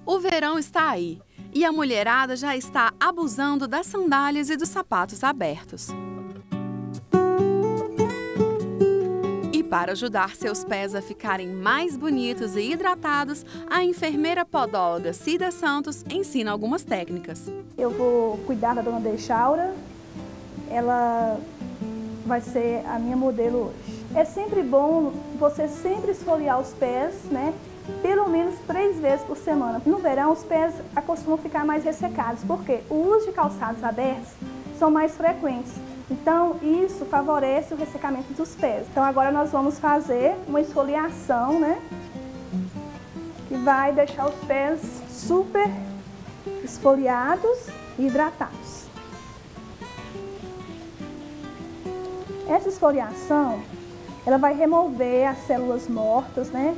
O verão está aí e a mulherada já está abusando das sandálias e dos sapatos abertos. E para ajudar seus pés a ficarem mais bonitos e hidratados, a enfermeira podóloga Cida Santos ensina algumas técnicas. Eu vou cuidar da dona Deixaura, ela vai ser a minha modelo hoje. É sempre bom você sempre esfoliar os pés, né? Pelo menos 3 vezes por semana. No verão, os pés costumam ficar mais ressecados, porque o uso de calçados abertos são mais frequentes. Então, isso favorece o ressecamento dos pés. Então, agora nós vamos fazer uma esfoliação, né? Que vai deixar os pés super esfoliados e hidratados. Essa esfoliação, ela vai remover as células mortas, né?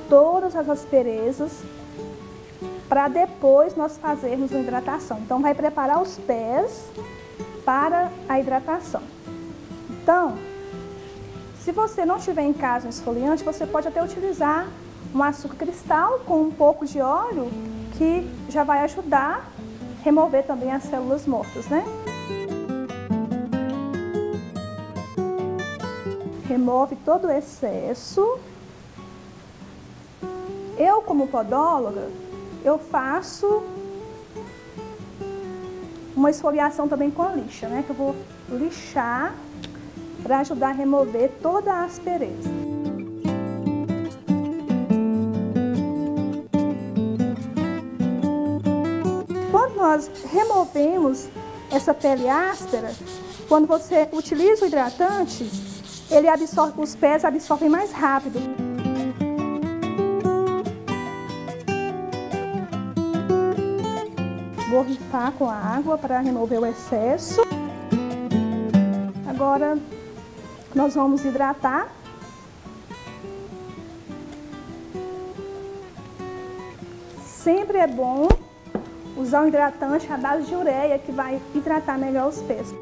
Todas as asperezas, para depois nós fazermos uma hidratação. Então, vai preparar os pés para a hidratação. Então, se você não tiver em casa um esfoliante, você pode até utilizar um açúcar cristal com um pouco de óleo, que já vai ajudar a remover também as células mortas, né? Remove todo o excesso. Eu, como podóloga, eu faço uma esfoliação também com a lixa, né? Que eu vou lixar para ajudar a remover toda a aspereza. Quando nós removemos essa pele áspera, quando você utiliza o hidratante, ele absorve, os pés absorvem mais rápido. Vou rifar com a água para remover o excesso. Agora nós vamos hidratar. Sempre é bom usar um hidratante à base de ureia, que vai hidratar melhor os pés.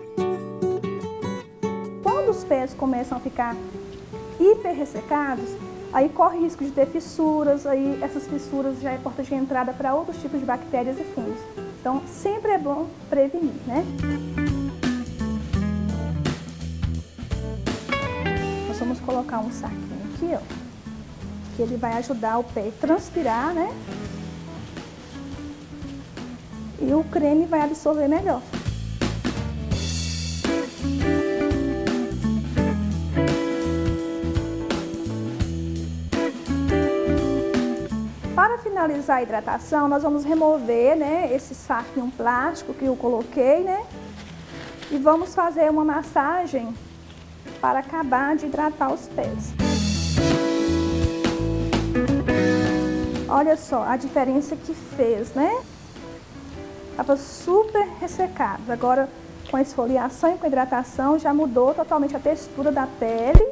Quando os pés começam a ficar hiper ressecados, aí corre risco de ter fissuras, aí essas fissuras já é porta de entrada para outros tipos de bactérias e fungos. Então, sempre é bom prevenir, né? Nós vamos colocar um saquinho aqui, ó, que ele vai ajudar o pé a transpirar, né? E o creme vai absorver melhor. Para finalizar a hidratação, nós vamos remover, né, esse saquinho plástico que eu coloquei, né? E vamos fazer uma massagem para acabar de hidratar os pés. Olha só a diferença que fez, né? Estava super ressecado. Agora, com a esfoliação e com a hidratação, já mudou totalmente a textura da pele.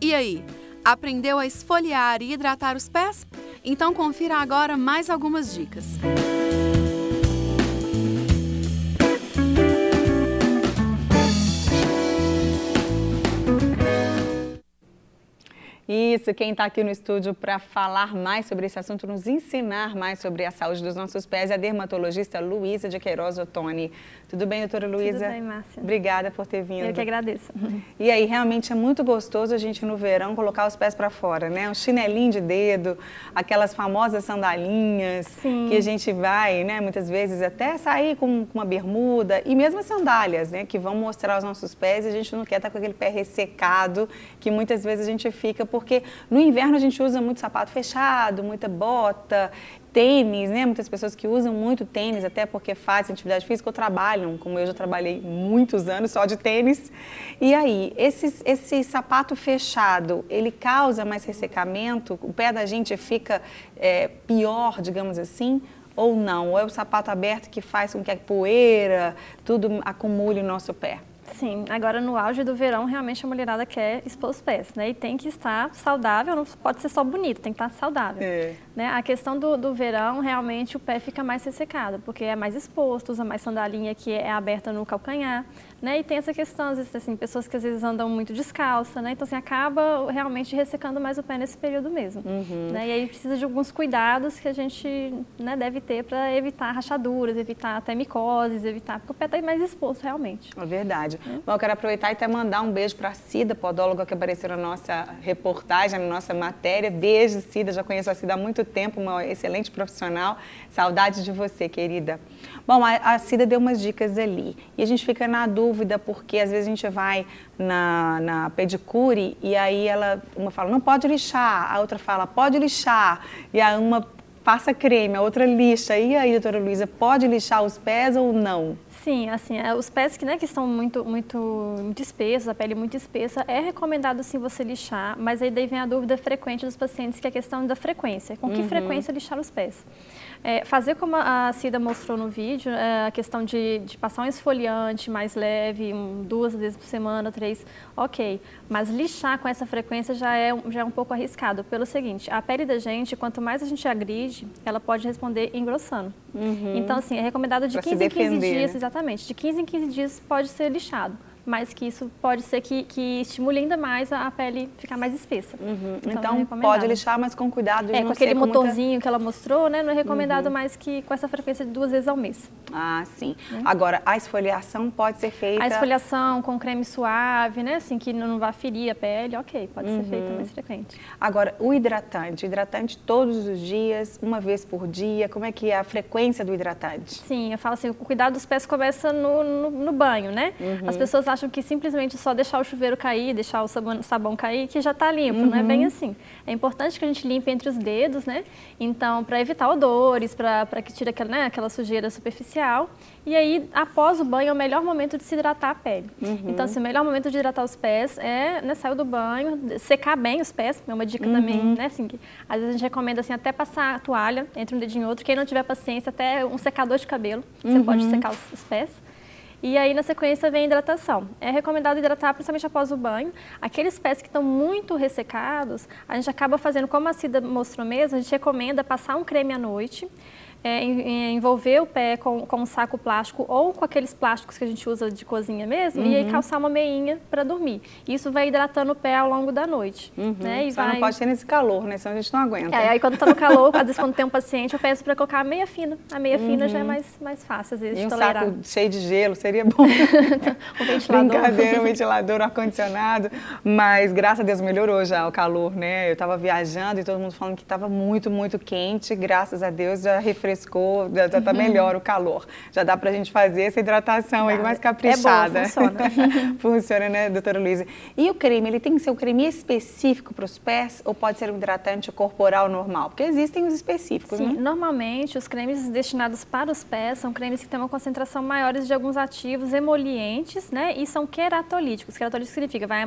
E aí, aprendeu a esfoliar e hidratar os pés? Então confira agora mais algumas dicas. Isso, quem está aqui no estúdio para falar mais sobre esse assunto, nos ensinar mais sobre a saúde dos nossos pés, é a dermatologista Luísa de Queiroz Ottoni. Tudo bem, doutora Luísa? Tudo bem, Márcia. Obrigada por ter vindo. Eu que agradeço. E aí, realmente é muito gostoso a gente no verão colocar os pés para fora, né? Um chinelinho de dedo, aquelas famosas sandalinhas. Sim. Que a gente vai, né, muitas vezes até sair com uma bermuda e mesmo as sandálias, né, que vão mostrar os nossos pés e a gente não quer estar com aquele pé ressecado, que muitas vezes a gente fica, porque no inverno a gente usa muito sapato fechado, muita bota, tênis, né? Muitas pessoas que usam muito tênis, até porque fazem atividade física ou trabalham, como eu já trabalhei muitos anos só de tênis. E aí, esse sapato fechado, ele causa mais ressecamento? O pé da gente fica pior, digamos assim? Ou não? Ou é o sapato aberto que faz com que a poeira, tudo acumule o nosso pé? Sim, agora no auge do verão, realmente a mulherada quer expor os pés, né? E tem que estar saudável, não pode ser só bonito, tem que estar saudável. Né? A questão do verão, realmente o pé fica mais ressecado, porque é mais exposto, usa mais sandalinha que é aberta no calcanhar, né? E tem essa questão, às vezes, assim, pessoas que às vezes andam muito descalça, né? Então, assim, acaba realmente ressecando mais o pé nesse período mesmo. Né? E aí precisa de alguns cuidados que a gente, né, deve ter para evitar rachaduras, evitar até micoses, evitar, porque o pé está mais exposto realmente. É verdade. Bom, eu quero aproveitar e até mandar um beijo para a Cida, podóloga que apareceu na nossa reportagem, na nossa matéria. Beijo, Cida, já conheço a Cida há muito tempo, uma excelente profissional. Saudade de você, querida. Bom, a Cida deu umas dicas ali e a gente fica na dúvida porque às vezes a gente vai na pedicure e aí uma fala, não pode lixar, a outra fala, pode lixar, e a uma passa creme, a outra lixa. E aí, doutora Luísa, pode lixar os pés ou não? Sim, assim, os pés que, né, que estão muito espessos, a pele muito espessa, é recomendado sim você lixar, mas aí daí vem a dúvida frequente dos pacientes, que é a questão da frequência. Com que frequência lixar os pés? Fazer como a Cida mostrou no vídeo, a questão de passar um esfoliante mais leve, 2 vezes por semana, 3, ok. Mas lixar com essa frequência já é um pouco arriscado, pelo seguinte, a pele da gente, quanto mais a gente agride, ela pode responder engrossando. Então, assim, é recomendado de 15 em 15 dias, né? Exatamente, de 15 em 15 dias pode ser lixado. Mas que isso pode ser que estimule ainda mais a pele ficar mais espessa. Então pode lixar, mas com cuidado de não com aquele ser motorzinho que ela mostrou, né? Não é recomendado mais que com essa frequência de 2 vezes ao mês. Ah, sim. Agora, a esfoliação pode ser feita... A esfoliação com creme suave, né? Assim, que não vai ferir a pele, ok, pode ser feita mais frequente. Agora, o hidratante todos os dias, uma vez por dia, como é que é a frequência do hidratante? Sim, eu falo assim, o cuidado dos pés começa no banho, né? As pessoas acham que simplesmente só deixar o chuveiro cair, deixar o sabão cair, que já está limpo, não é bem assim. É importante que a gente limpe entre os dedos, né? Então, para evitar odores, para que tire aquela, né, aquela sujeira superficial. E aí, após o banho, é o melhor momento de se hidratar a pele. Então, assim, o melhor momento de hidratar os pés é, né, sair do banho, secar bem os pés, é uma dica também, né, assim, que às vezes a gente recomenda, assim, até passar a toalha entre um dedinho e outro. Quem não tiver paciência, até um secador de cabelo, você pode secar os pés. E aí, na sequência, vem a hidratação. É recomendado hidratar principalmente após o banho. Aqueles pés que estão muito ressecados, a gente acaba fazendo, como a Cida mostrou mesmo, a gente recomenda passar um creme à noite, envolver o pé com um saco plástico ou com aqueles plásticos que a gente usa de cozinha mesmo, e aí calçar uma meinha para dormir. Isso vai hidratando o pé ao longo da noite. Né? E só não pode ser nesse calor, né? Senão a gente não aguenta. Aí quando está no calor, às vezes quando tem um paciente, eu peço para colocar a meia fina. A meia fina já é mais fácil, às vezes, de tolerar. Saco cheio de gelo, seria bom. Um ventilador. Brincadeira, um ventilador, ar-condicionado. Mas, graças a Deus, melhorou já o calor, né? Eu estava viajando e todo mundo falando que estava muito, muito quente. Graças a Deus, já refrescou, já está melhor o calor. Já dá para a gente fazer essa hidratação aí mais caprichada. É bom, funciona. Funciona, né, doutora Luísa? E o creme, ele tem que ser um creme específico para os pés ou pode ser um hidratante corporal normal? Porque existem os específicos, Sim, né? Normalmente os cremes destinados para os pés são cremes que têm uma concentração maior de alguns ativos emolientes, né? E são queratolíticos. Queratolítico significa vai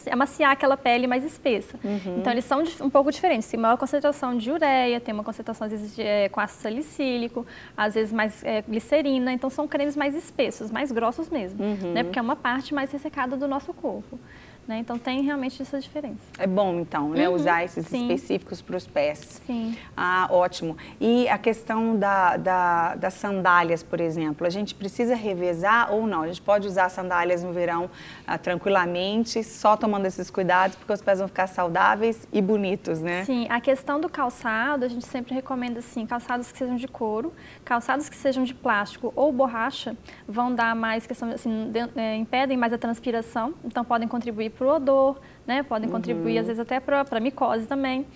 amaciar aquela pele mais espessa. Então eles são um pouco diferentes. Tem maior concentração de ureia, tem uma concentração às vezes com ácido salicílico, às vezes mais glicerina. Então são cremes mais espessos, mais grossos mesmo, né? Porque é uma parte mais ressecada do nosso corpo. Né? Então tem realmente essa diferença. É bom então, né, usar esses específicos para os pés. Sim. Ah, ótimo. E a questão das sandálias, por exemplo, a gente precisa revezar ou não? A gente pode usar sandálias no verão tranquilamente, só tomando esses cuidados, porque os pés vão ficar saudáveis e bonitos, né? Sim, a questão do calçado, a gente sempre recomenda assim, calçados que sejam de couro, calçados que sejam de plástico ou borracha, vão dar mais questão, assim, impedem mais a transpiração, então podem contribuir para o odor, né? Podem contribuir às vezes até para a micose também.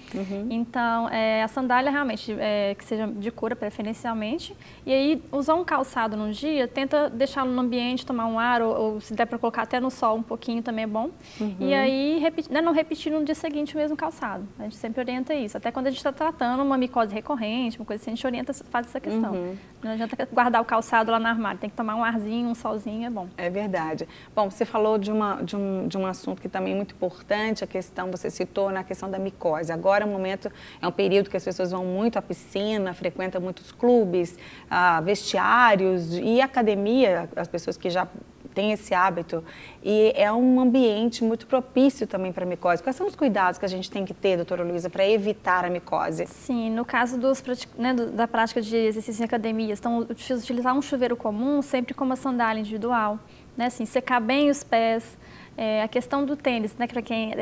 Então, a sandália realmente que seja de couro preferencialmente. E aí, usar um calçado num dia, tenta deixá-lo no ambiente, tomar um ar, ou se der para colocar até no sol um pouquinho também é bom. E aí, não repetir no dia seguinte o mesmo calçado. A gente sempre orienta isso. Até quando a gente está tratando uma micose recorrente, uma coisa assim, a gente orienta, faz essa questão. Não adianta guardar o calçado lá no armário, tem que tomar um arzinho, um solzinho, é bom. É verdade. Bom, você falou de um assunto que também é muito importante, a questão, você citou na questão da micose. Agora é um período que as pessoas vão muito à piscina, frequentam muitos clubes, vestiários e academia, as pessoas que já tem esse hábito e é um ambiente muito propício também para a micose. Quais são os cuidados que a gente tem que ter, doutora Luísa, para evitar a micose? Sim, no caso da prática de exercício em academias, então utilizar um chuveiro comum sempre com uma sandália individual, né, assim, secar bem os pés. A questão do tênis, né, para quem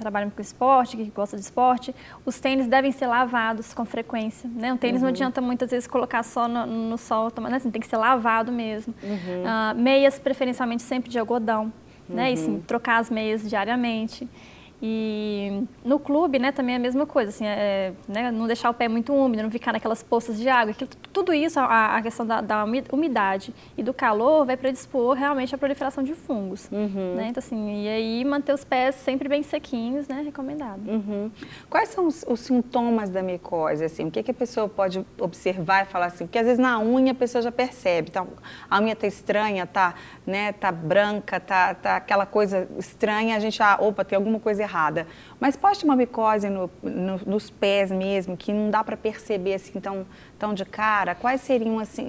trabalha com esporte, que gosta de esporte, os tênis devem ser lavados com frequência. Né? Um tênis não adianta muitas vezes colocar só no sol, né? Assim, tem que ser lavado mesmo. Meias, preferencialmente sempre de algodão, né? E sim, trocar as meias diariamente. E no clube, né, também é a mesma coisa, assim, né, não deixar o pé muito úmido, não ficar naquelas poças de água. Tudo isso, a questão da umidade e do calor vai predispor realmente à proliferação de fungos. Né? Então, assim, e aí manter os pés sempre bem sequinhos, né, recomendado. Quais são os sintomas da micose? Assim, o que a pessoa pode observar e falar assim? Porque às vezes na unha a pessoa já percebe, então, a unha está estranha, tá branca, tá aquela coisa estranha, a gente, opa, tem alguma coisa errada. Mas pode ter uma micose nos pés mesmo, que não dá para perceber assim tão de cara? Quais seriam assim,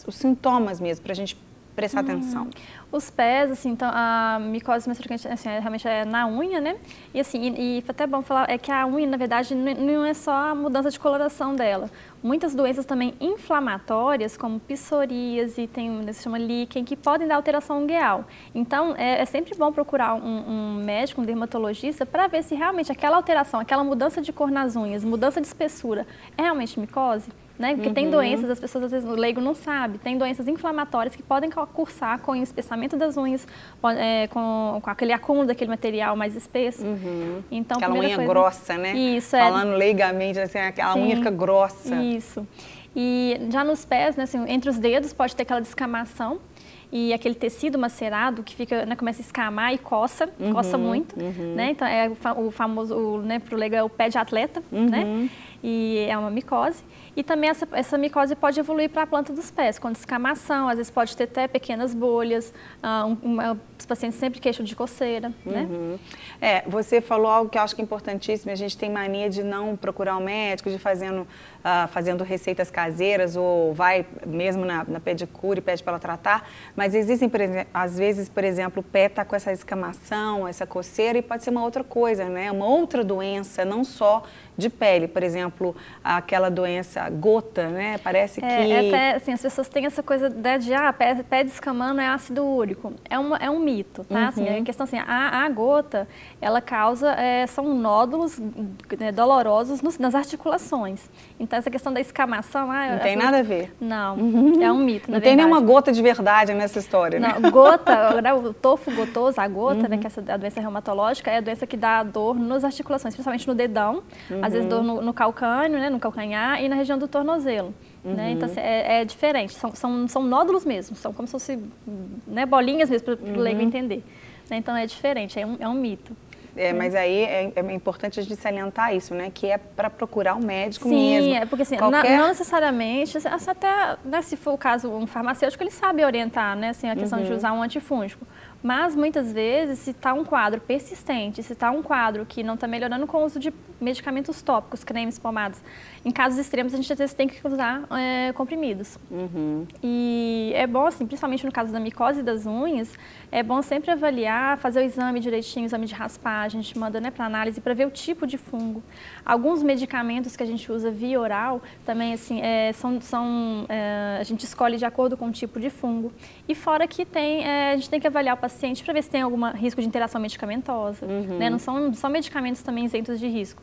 os sintomas mesmo, para a gente prestar atenção? Os pés, assim, então, a micose mais frequente, assim, realmente é na unha, né? E assim, e até bom falar, é que a unha, na verdade, não é só a mudança de coloração dela. Muitas doenças também inflamatórias, como psoríase, tem uma que se chama líquen, que podem dar alteração ungueal. Então, é sempre bom procurar um médico, um dermatologista, para ver se realmente aquela alteração, aquela mudança de cor nas unhas, mudança de espessura, é realmente micose. Né? Porque tem doenças, as pessoas às vezes, o leigo não sabe, tem doenças inflamatórias que podem cursar com o espessamento das unhas, com aquele acúmulo daquele material mais espesso. Então, aquela unha coisa, grossa, né? Isso, falando leigamente, assim, aquela unha fica grossa. Isso. E já nos pés, né, assim, entre os dedos pode ter aquela descamação e aquele tecido macerado que fica, né, começa a escamar e coça muito, né? Então é o famoso, né, pro leigo é o pé de atleta, né? E é uma micose. E também essa micose pode evoluir para a planta dos pés, com descamação, às vezes pode ter até pequenas bolhas, os pacientes sempre queixam de coceira, né? Você falou algo que eu acho que é importantíssimo, a gente tem mania de não procurar um médico, de fazendo receitas caseiras, ou vai mesmo na pedicure e pede para ela tratar, mas existem, às vezes, por exemplo, o pé está com essa escamação, essa coceira, e pode ser uma outra coisa, né? Uma outra doença, não só de pele, por exemplo, aquela doença gota, né? Parece que... até, assim, as pessoas têm essa coisa de pé descamando é ácido úrico. É um mito, tá? Assim, a questão assim, a gota, ela causa, são nódulos, né, dolorosos nas articulações. Então, essa questão da escamação... não tem nada a ver. Não, é um mito, Não tem nenhuma gota de verdade nessa história, né? Não, gota, o tofo gotoso, a gota, né, que é a doença reumatológica, é a doença que dá dor nas articulações, principalmente no dedão, às vezes dor no calcâneo, né, no calcanhar e na região do tornozelo. Né? Então, assim, é diferente, são nódulos mesmo, são como se fossem, né, bolinhas mesmo, para o leigo entender. Né? Então, é diferente, é um mito. Mas aí é importante a gente salientar isso, né? Que é para procurar um médico mesmo. Sim, porque assim, não necessariamente, até, né, se for o caso, um farmacêutico, ele sabe orientar, né, assim, a questão de usar um antifúngico. Mas, muitas vezes, se está um quadro persistente, se está um quadro que não está melhorando com o uso de medicamentos tópicos, cremes, pomadas, em casos extremos, a gente às vezes tem que usar comprimidos. E é bom, assim, principalmente no caso da micose das unhas, é bom sempre avaliar, fazer o exame direitinho, o exame de raspagem, a gente manda, né, para análise para ver o tipo de fungo. Alguns medicamentos que a gente usa via oral, também, assim, a gente escolhe de acordo com o tipo de fungo. E fora que a gente tem que avaliar o paciente para ver se tem algum risco de interação medicamentosa. Né? Não são medicamentos também isentos de risco.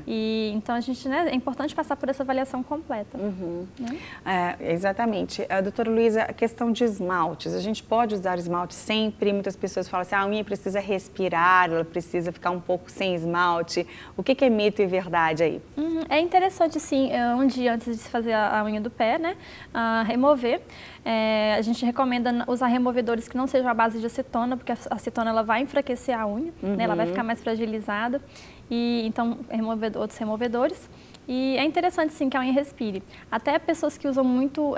E, então, a gente, né, é importante passar por essa avaliação completa. Né? Exatamente. Doutora Luísa, a questão de esmaltes. A gente pode usar esmalte sempre? Muitas pessoas falam assim, a unha precisa respirar, ela precisa ficar um pouco sem esmalte. O que é mito e verdade aí? É interessante, sim, um dia antes de se fazer a unha do pé, né, remover. A gente recomenda usar removedores que não sejam à base de acetona, porque a acetona ela vai enfraquecer a unha, né, ela vai ficar mais fragilizada. E, então, outros removedores. E é interessante, sim, que a unha respire. Até pessoas que usam muito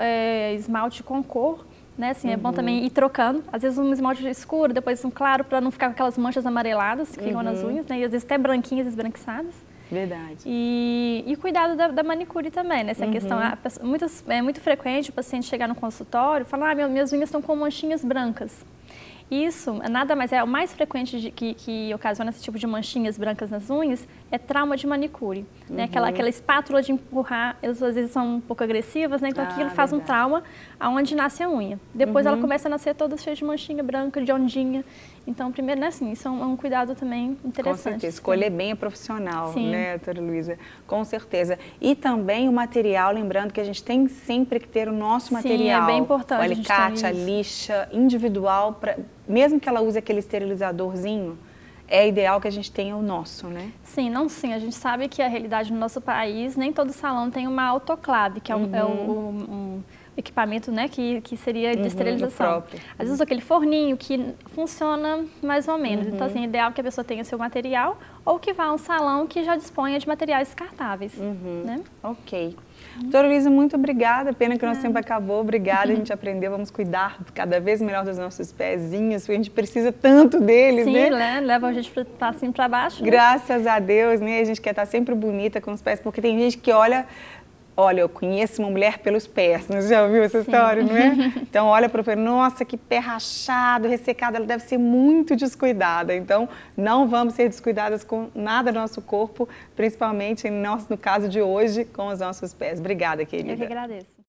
esmalte com cor, né, assim, é bom também ir trocando. Às vezes um esmalte escuro, depois um claro, para não ficar com aquelas manchas amareladas que ficam nas unhas, né, e às vezes até branquinhas, esbranquiçadas. Verdade. E cuidado da manicure também, né? Essa questão, é muito frequente o paciente chegar no consultório e falar, minhas unhas estão com manchinhas brancas. Isso, nada mais o mais frequente que ocasiona esse tipo de manchinhas brancas nas unhas é trauma de manicure. Né? Aquela espátula de empurrar, elas às vezes são um pouco agressivas, né? Então aquilo faz um trauma aonde nasce a unha. Depois ela começa a nascer toda cheia de manchinha branca, de ondinha. Então, primeiro, né, assim, isso é um cuidado também interessante. Com certeza, escolher bem a profissional, né, doutora Luísa? Com certeza. E também o material, lembrando que a gente tem sempre que ter o nosso material. Sim, é bem importante. O alicate, a lixa, individual, mesmo que ela use aquele esterilizadorzinho, é ideal que a gente tenha o nosso, né? Sim, a gente sabe que a realidade no nosso país, nem todo salão tem uma autoclave, que é um equipamento, né, que seria de esterilização. Às vezes aquele forninho que funciona mais ou menos. Então, assim, é ideal que a pessoa tenha seu material ou que vá a um salão que já disponha de materiais descartáveis. Né? Ok. Doutora Luísa, muito obrigada. Pena que o nosso tempo acabou. Obrigada, a gente aprendeu. Vamos cuidar cada vez melhor dos nossos pezinhos, porque a gente precisa tanto deles, né? Sim, leva a gente para cima e para baixo. Né? Graças a Deus, né? A gente quer estar sempre bonita com os pés, porque tem gente que olha, eu conheço uma mulher pelos pés, você já ouviu essa história, não é? Então, olha para o pé, nossa, que pé rachado, ressecado, ela deve ser muito descuidada. Então, não vamos ser descuidadas com nada do nosso corpo, principalmente no caso de hoje, com os nossos pés. Obrigada, querida. Eu que agradeço.